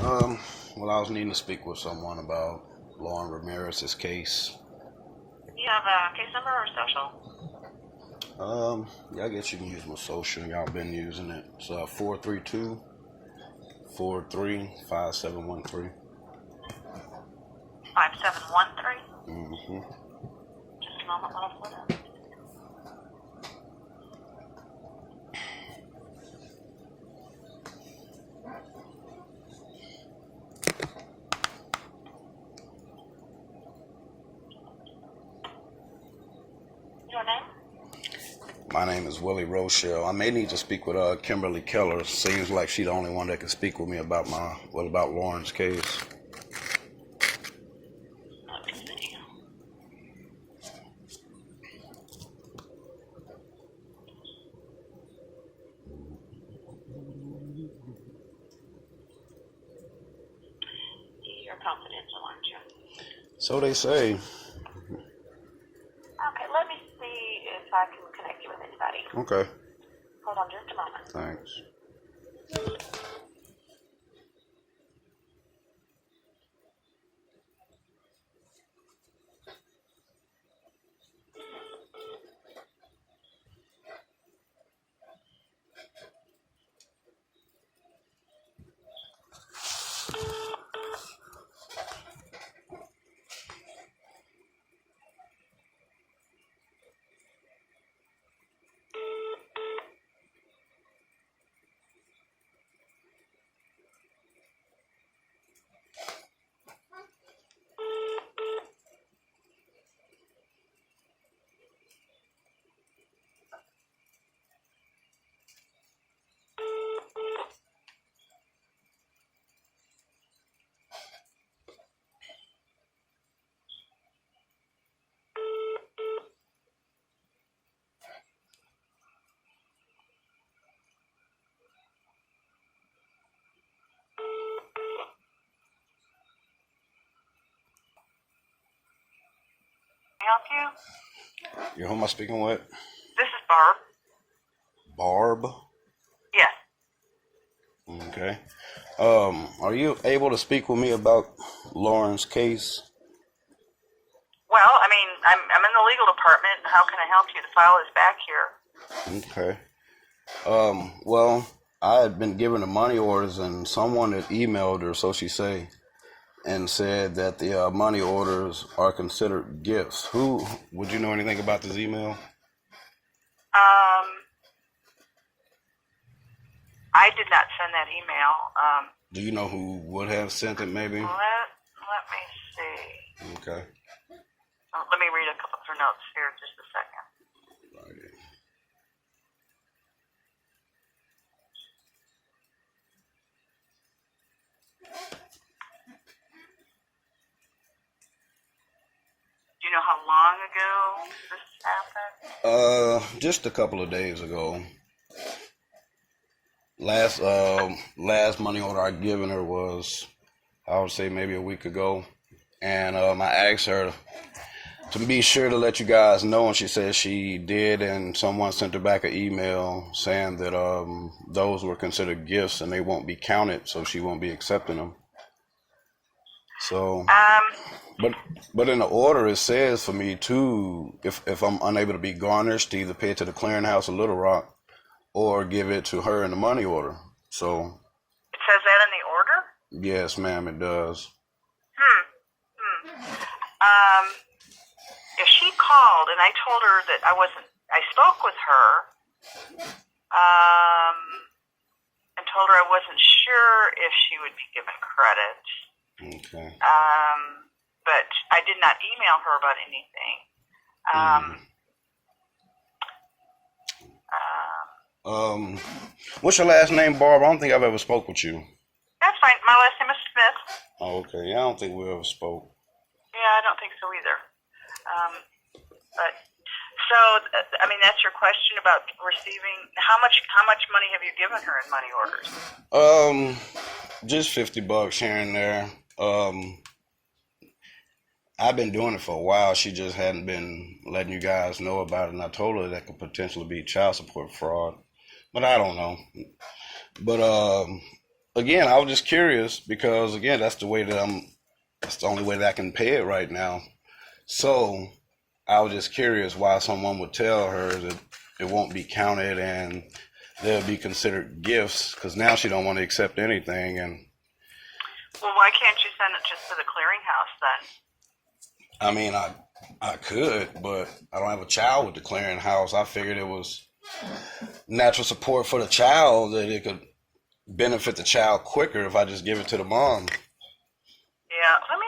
Um, well, I was needing to speak with someone about Lauren Ramirez's case. You have a case number or social? Yeah, I guess you can use my social. Y'all been using it. It's 432 5713. Mm-hmm. Just a moment, let us put it. Your name? My name is Willie Rochelle. I may need to speak with Kimberly Keller. Seems like she's the only one that can speak with me about about Lauren's case. Let me see. You're confidential, aren't you? So they say. Okay, let me see if I can connect you with anybody. Okay. Hold on just a moment. Thanks. Can I help you? You who am I speaking with? This is Barb. Barb. Yes. Okay. Are you able to speak with me about Lauren's case? Well, I mean, I'm in the legal department. How can I help you? The file is back here. Okay. Well, I had been given the money orders, and someone had emailed her, so she say, and said that the money orders are considered gifts. Who would you know anything about this email? I did not send that email. Do you know who would have sent it? Maybe. Let me see. Okay. Let me read a couple of her notes here just a second. Right. Do you know how long ago this happened? Just a couple of days ago. Last money order I given her was, I would say, maybe a week ago, and I asked her to be sure to let you guys know, and she said she did, and someone sent her back an email saying that those were considered gifts and they won't be counted, so she won't be accepting them. So, but in the order it says for me to, if I'm unable to be garnished, to either pay it to the clearinghouse of Little Rock or give it to her in the money order. So, It says that in the order? yes, ma'am, it does. If she called and I told her that I spoke with her, and told her I wasn't sure if she would be given credit. Okay. But I did not email her about anything. What's your last name, Barb? I don't think I've ever spoke with you. That's fine. My last name is Smith. Oh, okay. Yeah, I don't think we ever spoke. Yeah, I don't think so either. But so, I mean, that's your question about receiving. How much money have you given her in money orders? Just $50 here and there. I've been doing it for a while. She just hadn't been letting you guys know about it, and I told her that could potentially be child support fraud, but I don't know. But again, I was just curious because again, that's the way that that's the only way that I can pay it right now. So I was just curious why someone would tell her that it won't be counted and they'll be considered gifts because now she don't want to accept anything. And Well, why can't you send it just to the clearinghouse then? I mean, I could, but I don't have a child with the clearinghouse. I figured it was natural support for the child that it could benefit the child quicker if I just give it to the mom. Yeah, I'm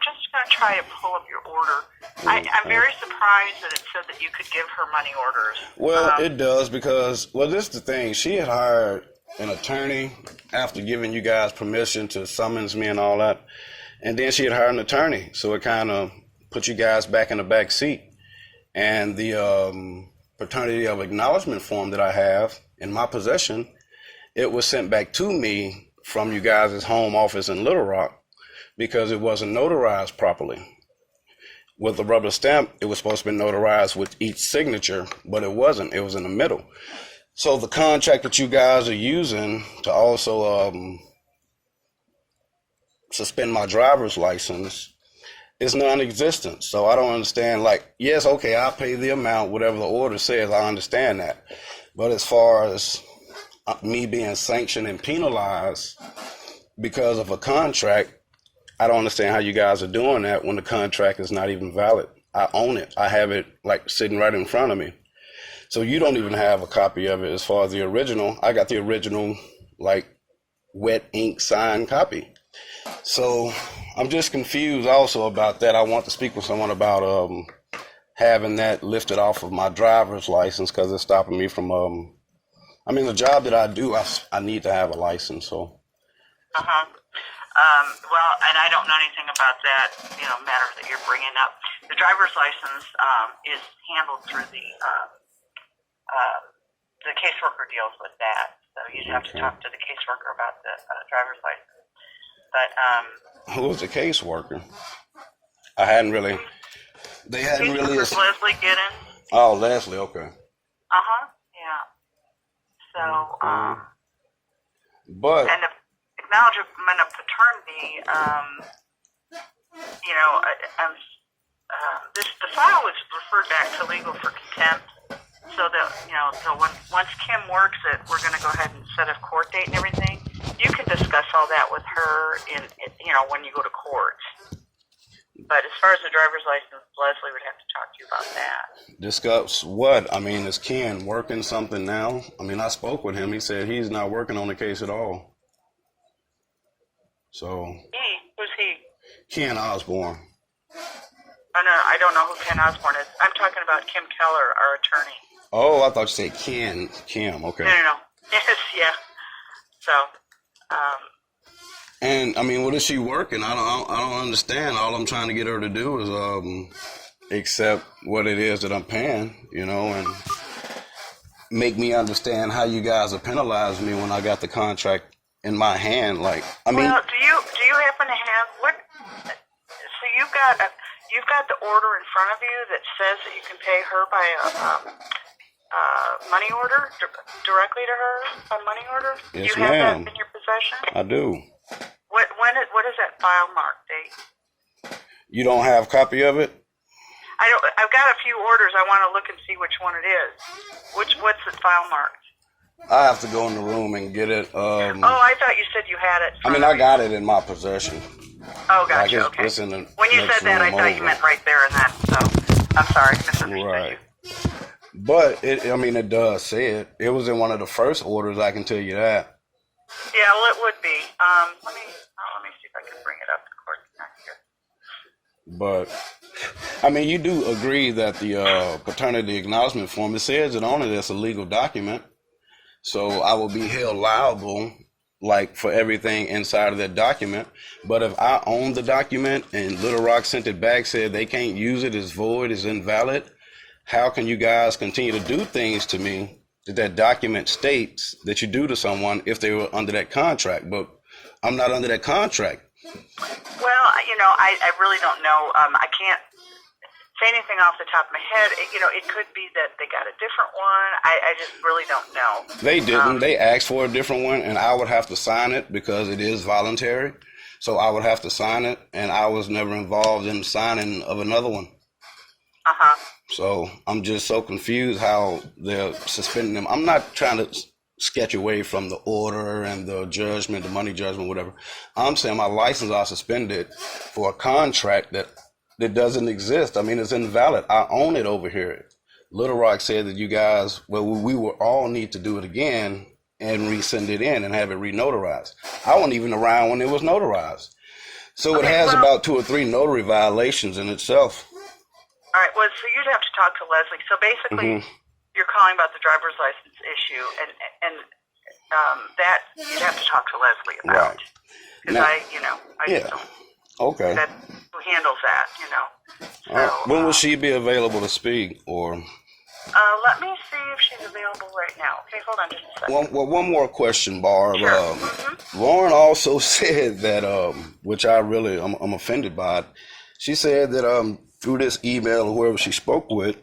just going to try to pull up your order. I'm very surprised that it said that you could give her money orders. Well, it does because, well, this is the thing. She had hired an attorney after giving you guys permission to summons me and all that. And then she had hired an attorney. So it kind of put you guys back in the back seat. And the paternity of acknowledgement form that I have in my possession, it was sent back to me from you guys' home office in Little Rock because it wasn't notarized properly. With the rubber stamp, it was supposed to be notarized with each signature, but it wasn't. It was in the middle. So the contract that you guys are using to also suspend my driver's license is non-existent. So I don't understand, like, yes, okay, I'll pay the amount, whatever the order says, I understand that. But as far as me being sanctioned and penalized because of a contract, I don't understand how you guys are doing that when the contract is not even valid. I own it. I have it like sitting right in front of me. So you don't even have a copy of it as far as the original. I got the original like wet ink signed copy. So I'm just confused also about that. I want to speak with someone about having that lifted off of my driver's license because it's stopping me from the job that I do, I need to have a license. So. Well, and I don't know anything about that, matter that you're bringing up. The driver's license is handled through the caseworker deals with that. So you'd have to talk to the caseworker about the driver's license. But who's the caseworker? I hadn't really. They hadn't really. Leslie Giddens. Oh, Leslie. Okay. Yeah. So but. And the acknowledgement of paternity, the file was referred back to legal for contempt. So that so once Kim works it, we're going to go ahead and set a court date and everything. You can discuss all that with her when you go to court. But as far as the driver's license, Leslie would have to talk to you about that. Discuss what? I mean, is Ken working something now? I mean, I spoke with him. He said he's not working on the case at all. So. Who's he? Ken Osborne. Oh, no, I don't know who Ken Osborne is. I'm talking about Kim Keller, our attorney. Oh, I thought you said Ken. Kim, okay. No. Yes, yeah. So, And I mean, what is she working? I don't understand. All I'm trying to get her to do is accept what it is that I'm paying, and make me understand how you guys are penalizing me when I got the contract in my hand. Like, I mean, well, do you happen to have what? So you've got the order in front of you that says that you can pay her by a money order directly to her, a money order. Yes, do you have ma'am. that in your possession? I do. What is that file mark date? You don't have a copy of it? I've got a few orders. I want to look and see which one it is. What's the file marked? I have to go in the room and get it. I thought you said you had it. I mean, I got it in my possession. Oh, gotcha. Like Okay. It's in the when you said that, I thought you meant right there and then. So I'm sorry, misunderstood right. you. But it does say it. It was in one of the first orders. I can tell you that. Yeah, well, it would be. Let me see if I can bring it up. Of course, not here. But I mean, you do agree that the paternity acknowledgement form, it says it on it as a legal document. So I will be held liable, like, for everything inside of that document. But if I own the document and Little Rock sent it back, said they can't use it, it's void, it's invalid, how can you guys continue to do things to me that document states that you do to someone if they were under that contract? But I'm not under that contract. Well, I really don't know. I can't. say anything off the top of my head. It could be that they got a different one. I just really don't know. They didn't. They asked for a different one, and I would have to sign it because it is voluntary. So I would have to sign it, and I was never involved in the signing of another one. Uh-huh. So I'm just so confused how they're suspending them. I'm not trying to sketch away from the order and the judgment, the money judgment, whatever. I'm saying my license are suspended for a contract that doesn't exist. I mean, it's invalid. I own it over here. Little Rock said that you guys, well, we will all need to do it again and resend it in and have it re-notarized. I wasn't even around when it was notarized. So it has about 2 or 3 notary violations in itself. All right. Well, so you'd have to talk to Leslie. So basically, you're calling about the driver's license issue, and that you'd have to talk to Leslie about. Because I just don't. Okay. That who handles that, So, when will she be available to speak? Or let me see if she's available right now. Okay, hold on just a second. one more question, Barb. Sure. Lauren also said that, which I'm offended by it. She said that through this email or whoever she spoke with,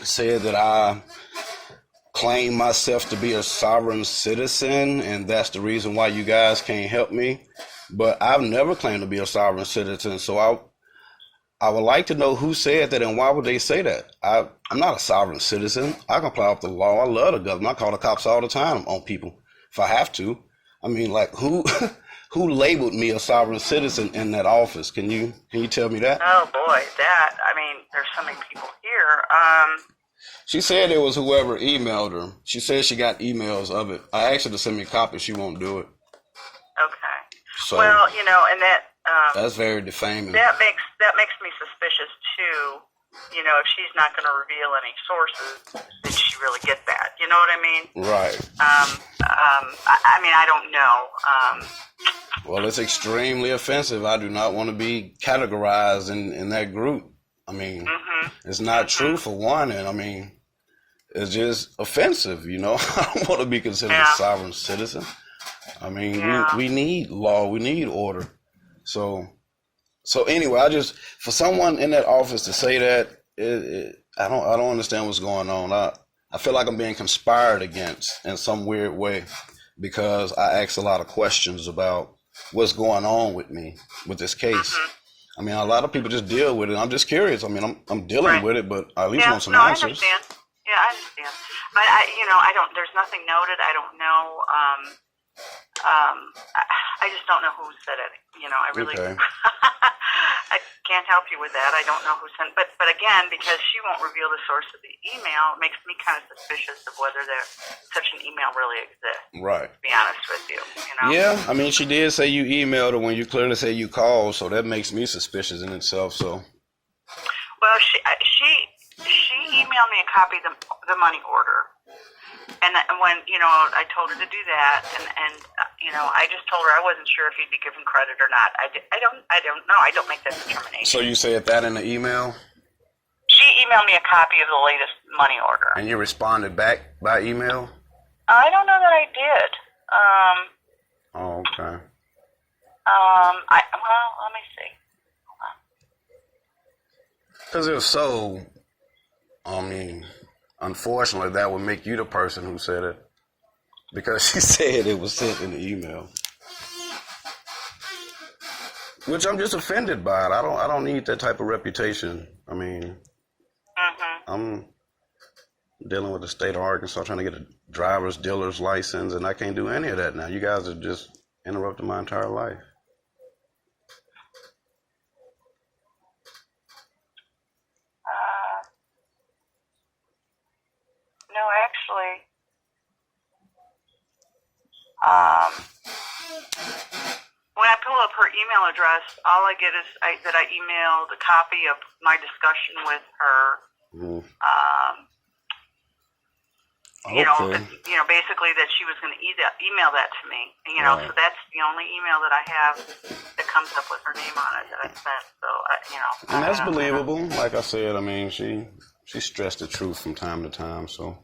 said that I claim myself to be a sovereign citizen, and that's the reason why you guys can't help me. But I've never claimed to be a sovereign citizen, so I would like to know who said that and why would they say that? I'm not a sovereign citizen. I comply with the law. I love the government. I call the cops all the time on people if I have to. I mean, like, who labeled me a sovereign citizen in that office? Can you tell me that? Oh boy, there's so many people here. She said it was whoever emailed her. She said she got emails of it. I asked her to send me a copy. She won't do it. Okay. So, well, and that that's very defaming. That makes me suspicious too. If she's not going to reveal any sources, did she really get that? You know what I mean? Right. I don't know. Well, it's extremely offensive. I do not want to be categorized in that group. I mean, it's not true for one, and I mean, it's just offensive. I don't want to be considered a sovereign citizen. I mean, we need law, we need order. So anyway, for someone in that office to say that, I don't understand what's going on. I feel like I'm being conspired against in some weird way because I ask a lot of questions about what's going on with me with this case. I mean, a lot of people just deal with it. I'm just curious. I mean, I'm dealing with it, but I at least want some answers. I understand. Yeah, I understand. But I don't. There's nothing noted. I don't know. I just don't know who said it. I really, I can't help you with that. I don't know who sent, but again, because she won't reveal the source of the email, it makes me kind of suspicious of whether such an email really exists. Right. To be honest with you, Yeah, I mean, she did say you emailed her when you clearly say you called, so that makes me suspicious in itself. So. Well, she emailed me a copy of the money order. And when, I told her to do that, and I just told her I wasn't sure if he'd be given credit or not. I don't know. I don't make that determination. So you said that in the email? She emailed me a copy of the let money order. And you responded back by email? I don't know that I did. Oh, okay. Let me see. Hold on. Because if so, unfortunately, that would make you the person who said it. Because she said it was sent in the email. Which I'm just offended by it. I don't need that type of reputation. I mean, I'm dealing with the state of Arkansas trying to get a driver's dealer's license, and I can't do any of that now. You guys have just interrupted my entire life. No, actually, when I pull up her email address, all I get is that I emailed a copy of my discussion with her. Basically that she was going to email that to me. So that's the only email that I have that comes up with her name on it that I sent. So, and that's believable. Like I said, I mean, she stressed the truth from time to time. So,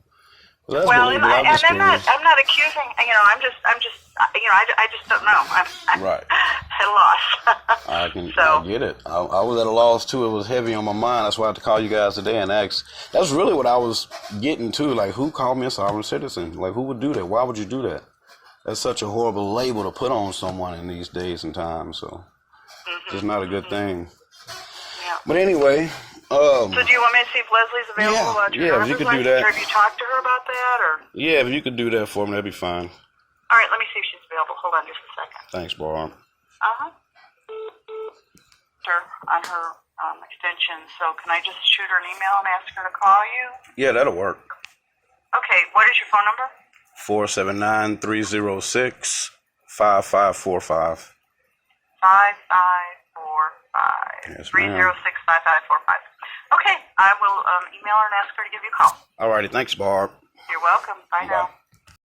that's believable. I'm not accusing. I just don't know. I'm right. at a loss. I get it. I was at a loss too. It was heavy on my mind. That's why I had to call you guys today and ask. That's really what I was getting to. Like, who called me a sovereign citizen? Like, who would do that? Why would you do that? That's such a horrible label to put on someone in these days and times. So, it's not a good thing. Yeah. But anyway. So do you want me to see if Leslie's available about your driver's if you could license, do that. or have you talked to her about that, or? Yeah, if you could do that for me, that'd be fine. All right, let me see if she's available. Hold on just a second. Thanks, Barb. Her on her extension. So can I just shoot her an email and ask her to call you? Yeah, that'll work. Okay, what is your phone number? 479-306-5545. 5545. Yes, 306-5545. Okay, I will email her and ask her to give you a call. Alrighty, thanks, Barb. You're welcome. Bye now.